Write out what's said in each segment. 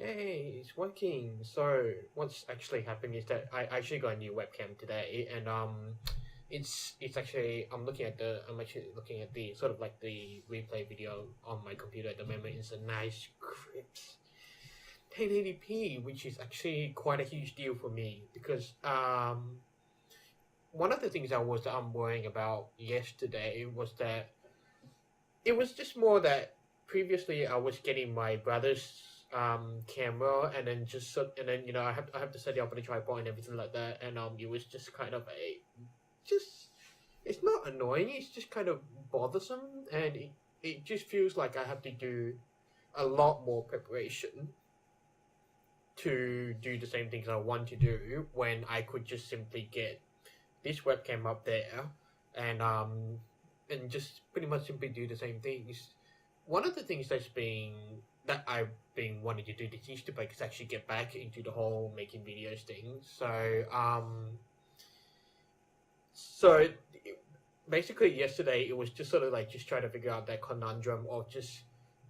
Hey, it's working. So what's actually happened is that I actually got a new webcam today, and it's actually I'm actually looking at the sort of like the replay video on my computer at the moment. It's a nice crisp 1080p, which is actually quite a huge deal for me because one of the things I'm worrying about yesterday was that it was just more that previously I was getting my brother's camera and then I have to set it up on a tripod and everything like that, and it was just kind of a just it's not annoying, it's just kind of bothersome, and it just feels like I have to do a lot more preparation to do the same things I want to do when I could just simply get this webcam up there and just pretty much simply do the same things. One of the things that I've been wanting to do this Easter break is actually get back into the whole making videos thing. So basically yesterday it was just sort of like just trying to figure out that conundrum of just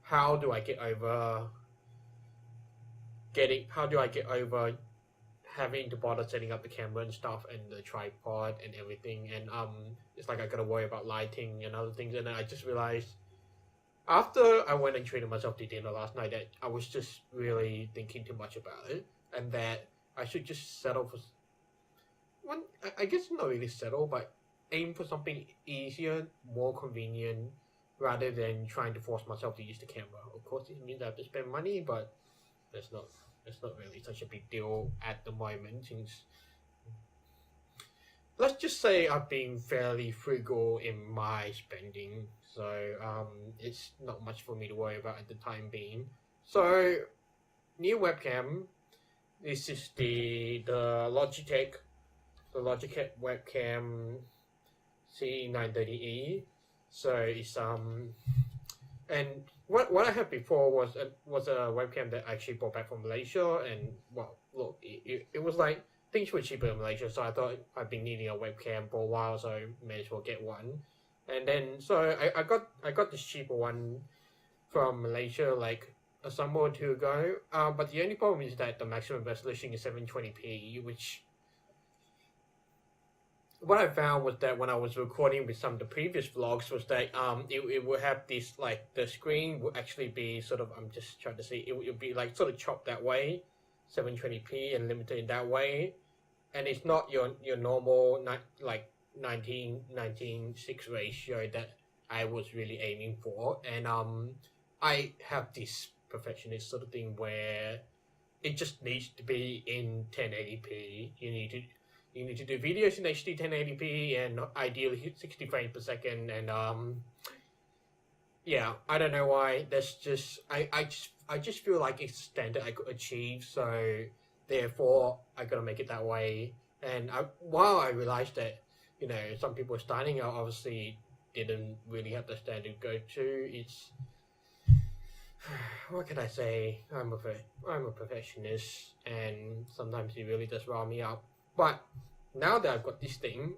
how do I get over having to bother setting up the camera and stuff and the tripod and everything, and it's like I gotta worry about lighting and other things, and then I just realized after I went and treated myself to dinner last night that I was just really thinking too much about it, and that I should just settle for one. I guess not really settle, but aim for something easier, more convenient, rather than trying to force myself to use the camera. Of course, it means I have to spend money, but that's not that's not really such a big deal at the moment, since let's just say I've been fairly frugal in my spending, so it's not much for me to worry about at the time being. So, new webcam. This is the Logitech webcam C930E. So it's and what I had before was a webcam that I actually bought back from Malaysia, and well, look, it was like things were cheaper in Malaysia, so I thought I've been needing a webcam for a while, so I may as well get one. And then so I got this cheaper one from Malaysia like a summer or two ago. But the only problem is that the maximum resolution is 720p, which what I found was that when I was recording with some of the previous vlogs was that it would have this, like, the screen would actually be sort of, I'm just trying to see, it would be like sort of chopped that way, 720p, and limited in that way, and it's not your normal like 19:6 ratio that I was really aiming for. And I have this perfectionist sort of thing where it just needs to be in 1080p. You need to do videos in HD 1080p and ideally hit 60 frames per second. And yeah, I don't know why. That's just I just feel like it's a standard I could achieve. So therefore, I gotta make it that way. And while I realized that some people starting out obviously didn't really have the standard to go to, it's what can I say? I'm a perfectionist, and sometimes it really does rile me up. But now that I've got this thing,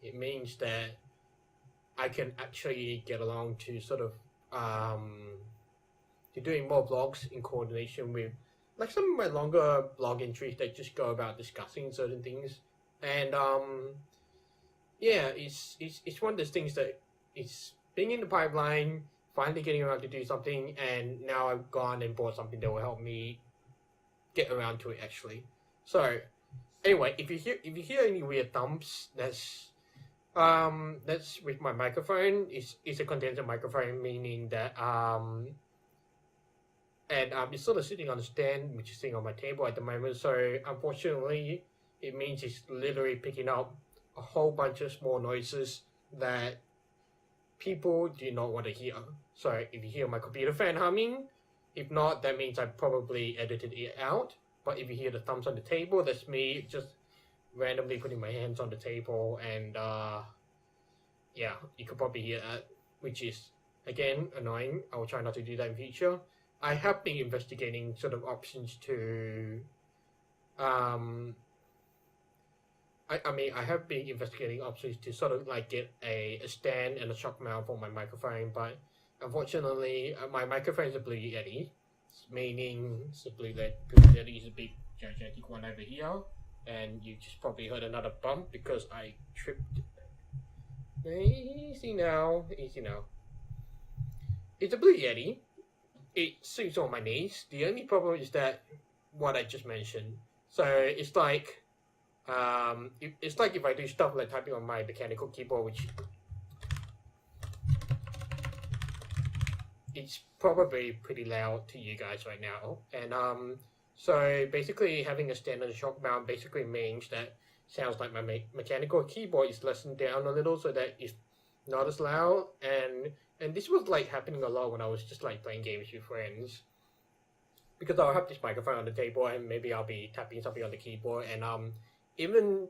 it means that I can actually get along to sort of to doing more vlogs in coordination with like some of my longer blog entries that just go about discussing certain things. And yeah, it's one of those things that it's being in the pipeline, finally getting around to do something, and now I've gone and bought something that will help me get around to it actually. So anyway, if you hear any weird thumps, that's with my microphone. It's a condenser microphone, meaning that and it's sort of sitting on a stand, which is sitting on my table at the moment. So unfortunately, it means it's literally picking up a whole bunch of small noises that people do not want to hear. So if you hear my computer fan humming, if not, that means I probably edited it out. But if you hear the thumbs on the table, that's me just randomly putting my hands on the table, and yeah, you could probably hear that, which is again annoying. I will try not to do that in future. I have been investigating sort of options to I have been investigating options to sort of like get a stand and a shock mount for my microphone, but unfortunately my microphone is a Blue Yeti, meaning simply that Blue Yeti is a big gigantic one over here, and you just probably heard another bump because I tripped. Easy now, easy now. It's a Blue Yeti. It suits all my needs. The only problem is that what I just mentioned. So it's like, it's like if I do stuff like typing on my mechanical keyboard, which it's probably pretty loud to you guys right now. And so basically having a standard shock mount basically means that sounds like my mechanical keyboard is lessened down a little so that it's not as loud. And this was like happening a lot when I was just like playing games with friends, because I'll have this microphone on the table and maybe I'll be tapping something on the keyboard, and even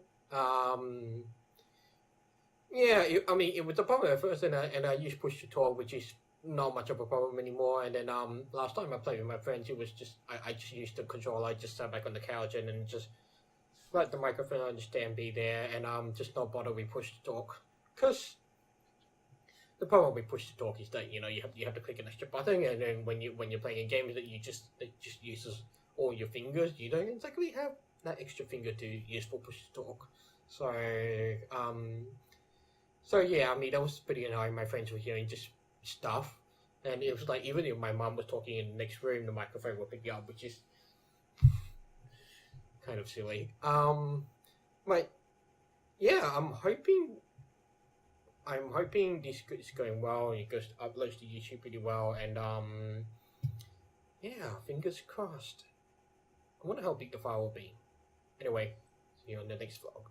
yeah, I mean it was a problem at first, and I used push to talk, which is not much of a problem anymore. And then last time I played with my friends, it was just I just used the controller. I just sat back on the couch and then just let the microphone on the stand be there, and just not bother with push to talk. Because the problem with push to talk is that you have to click an extra button, and then when you're playing a game that it just uses all your fingers, you don't exactly have that extra finger to use for push to talk. So yeah, I mean that was pretty annoying. My friends were hearing just stuff, and it was like even if my mom was talking in the next room, the microphone would pick it up, which is kind of silly. But yeah, I'm hoping this is going well, and it goes uploads to YouTube pretty well, and yeah, fingers crossed. I wonder how big the file will be. Anyway, see you on the next vlog.